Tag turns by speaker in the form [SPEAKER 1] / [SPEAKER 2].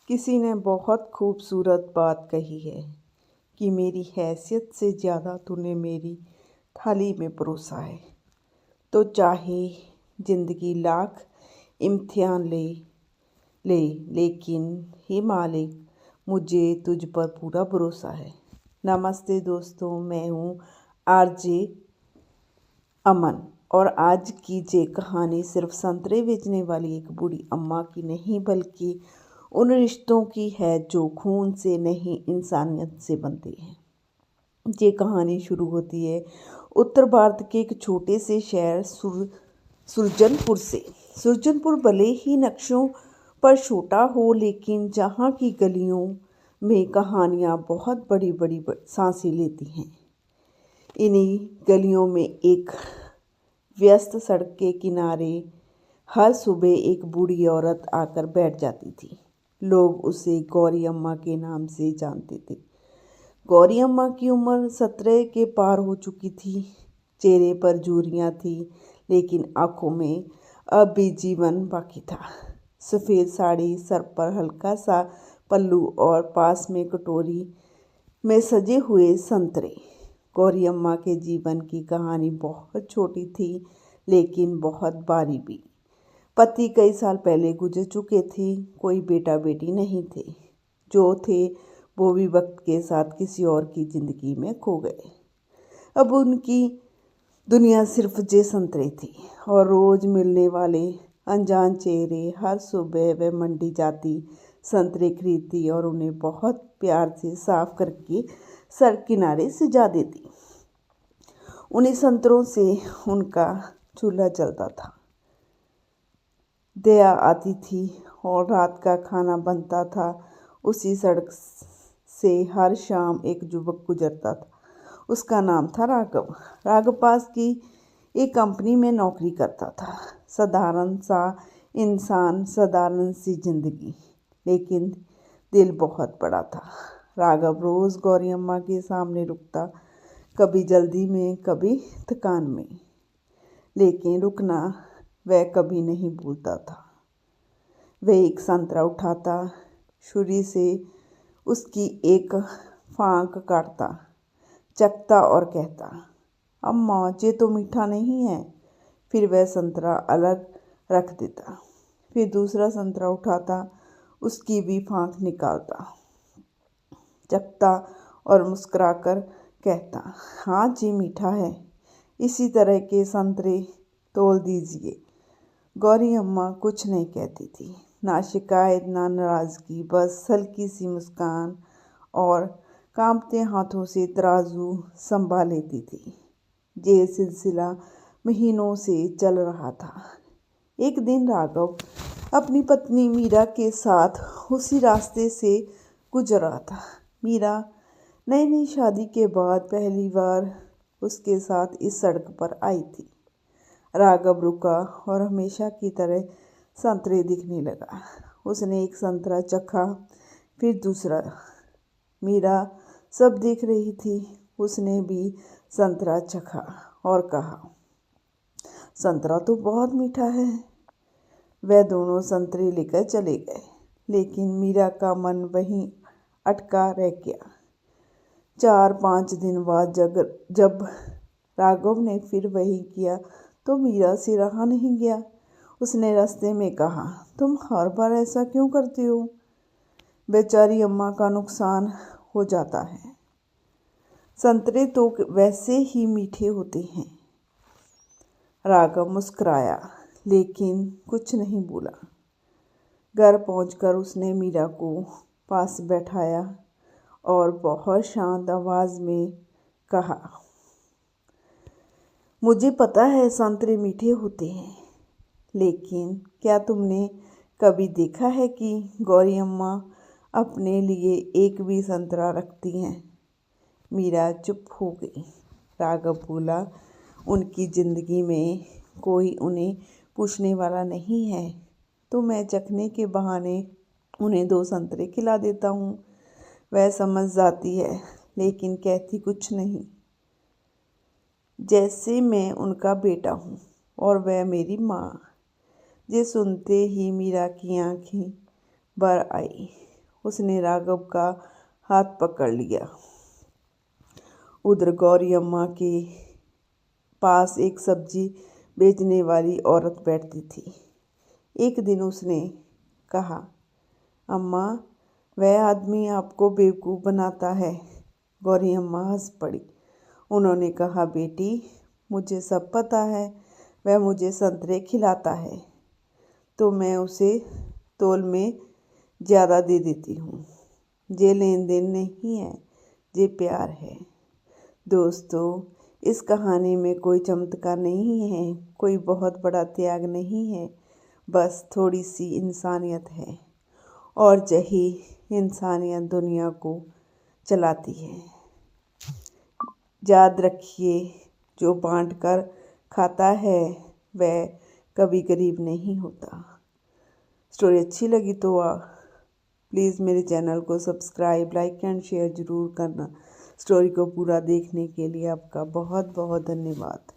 [SPEAKER 1] किसी ने बहुत खूबसूरत बात कही है कि मेरी हैसियत से ज़्यादा तूने मेरी थाली में परोसा है। तो चाहे ज़िंदगी लाख इम्तिहान ले ले लेकिन हे मालिक, मुझे तुझ पर पूरा भरोसा है। नमस्ते दोस्तों, मैं हूँ आरजे अमन और आज की ये कहानी सिर्फ संतरे बेचने वाली एक बूढ़ी अम्मा की नहीं बल्कि उन रिश्तों की है जो खून से नहीं इंसानियत से बनते हैं। ये कहानी शुरू होती है उत्तर भारत के एक छोटे से शहर सुरजनपुर से। सुरजनपुर भले ही नक्शों पर छोटा हो, लेकिन जहाँ की गलियों में कहानियाँ बहुत बड़ी बड़ी सांसें लेती हैं। इन्हीं गलियों में एक व्यस्त सड़क के किनारे हर सुबह एक बूढ़ी औरत आकर बैठ जाती थी। लोग उसे गौरी अम्मा के नाम से जानते थे। गौरी अम्मा की उम्र 17 के पार हो चुकी थी। चेहरे पर झुर्रियाँ थी, लेकिन आंखों में अब भी जीवन बाकी था। सफ़ेद साड़ी, सर पर हल्का सा पल्लू और पास में कटोरी में सजे हुए संतरे। गौरी अम्मा के जीवन की कहानी बहुत छोटी थी, लेकिन बहुत बारी भी। पति कई साल पहले गुजर चुके थे। कोई बेटा बेटी नहीं थे। जो थे वो भी वक्त के साथ किसी और की ज़िंदगी में खो गए। अब उनकी दुनिया सिर्फ जे संतरे थी और रोज़ मिलने वाले अनजान चेहरे। हर सुबह वह मंडी जाती, संतरे खरीदती और उन्हें बहुत प्यार से साफ करके सड़क किनारे सजा देती। उन्हीं संतरों से उनका चूल्हा जलता था, दया आती थी और रात का खाना बनता था। उसी सड़क से हर शाम एक युवक गुजरता था। उसका नाम था राघव। राघव पास की एक कंपनी में नौकरी करता था। साधारण सा इंसान, साधारण सी जिंदगी, लेकिन दिल बहुत बड़ा था। राघव रोज़ गौरी अम्मा के सामने रुकता, कभी जल्दी में, कभी थकान में, लेकिन रुकना वह कभी नहीं भूलता था। वह एक संतरा उठाता, छुरी से उसकी एक फांक काटता, चखता और कहता, अम्मा ये तो मीठा नहीं है। फिर वह संतरा अलग रख देता। फिर दूसरा संतरा उठाता, उसकी भी फांक निकालता, चखता और मुस्कुराकर कहता, हाँ जी मीठा है, इसी तरह के संतरे तोल दीजिए। गौरी अम्मा कुछ नहीं कहती थी, ना शिकायत ना नाराज़गी, बस हल्की सी मुस्कान और कांपते हाथों से तराजू संभाल लेती थी। ये सिलसिला महीनों से चल रहा था। एक दिन राघव अपनी पत्नी मीरा के साथ उसी रास्ते से गुजर रहा था। मीरा नई नई शादी के बाद पहली बार उसके साथ इस सड़क पर आई थी। राघव रुका और हमेशा की तरह संतरे दिखने लगा। उसने एक संतरा चखा, फिर दूसरा। मीरा सब देख रही थी। उसने भी संतरा चखा और कहा, संतरा तो बहुत मीठा है। वह दोनों संतरे लेकर चले गए, लेकिन मीरा का मन वहीं अटका रह गया। 4-5 दिन बाद जब राघव ने फिर वही किया तो मीरा से रहा नहीं गया। उसने रास्ते में कहा, तुम हर बार ऐसा क्यों करते हो? बेचारी अम्मा का नुकसान हो जाता है। संतरे तो वैसे ही मीठे होते हैं। राघव मुस्कुराया, लेकिन कुछ नहीं बोला। घर पहुंचकर उसने मीरा को पास बैठाया और बहुत शांत आवाज़ में कहा, मुझे पता है संतरे मीठे होते हैं, लेकिन क्या तुमने कभी देखा है कि गौरी अम्मा अपने लिए एक भी संतरा रखती हैं? मीरा चुप हो गई। राघव बोला, उनकी ज़िंदगी में कोई उन्हें पूछने वाला नहीं है, तो मैं चखने के बहाने उन्हें 2 संतरे खिला देता हूँ। वह समझ जाती है, लेकिन कहती कुछ नहीं, जैसे मैं उनका बेटा हूँ और वह मेरी माँ। ये सुनते ही मीरा की आंखें भर आई। उसने राघव का हाथ पकड़ लिया। उधर गौरी अम्मा के पास एक सब्जी बेचने वाली औरत बैठती थी। एक दिन उसने कहा, अम्मा, वह आदमी आपको बेवकूफ़ बनाता है। गौरी अम्मा हंस पड़ी। उन्होंने कहा, बेटी, मुझे सब पता है। वह मुझे संतरे खिलाता है तो मैं उसे तौल में ज़्यादा दे देती हूँ। ये लेन देन नहीं है, ये प्यार है। दोस्तों, इस कहानी में कोई चमत्कार नहीं है, कोई बहुत बड़ा त्याग नहीं है, बस थोड़ी सी इंसानियत है। और यही इंसानियत दुनिया को चलाती है। याद रखिए, जो बांट कर खाता है वह कभी गरीब नहीं होता। स्टोरी अच्छी लगी तो प्लीज़ मेरे चैनल को सब्सक्राइब, लाइक एंड शेयर ज़रूर करना। स्टोरी को पूरा देखने के लिए आपका बहुत बहुत धन्यवाद।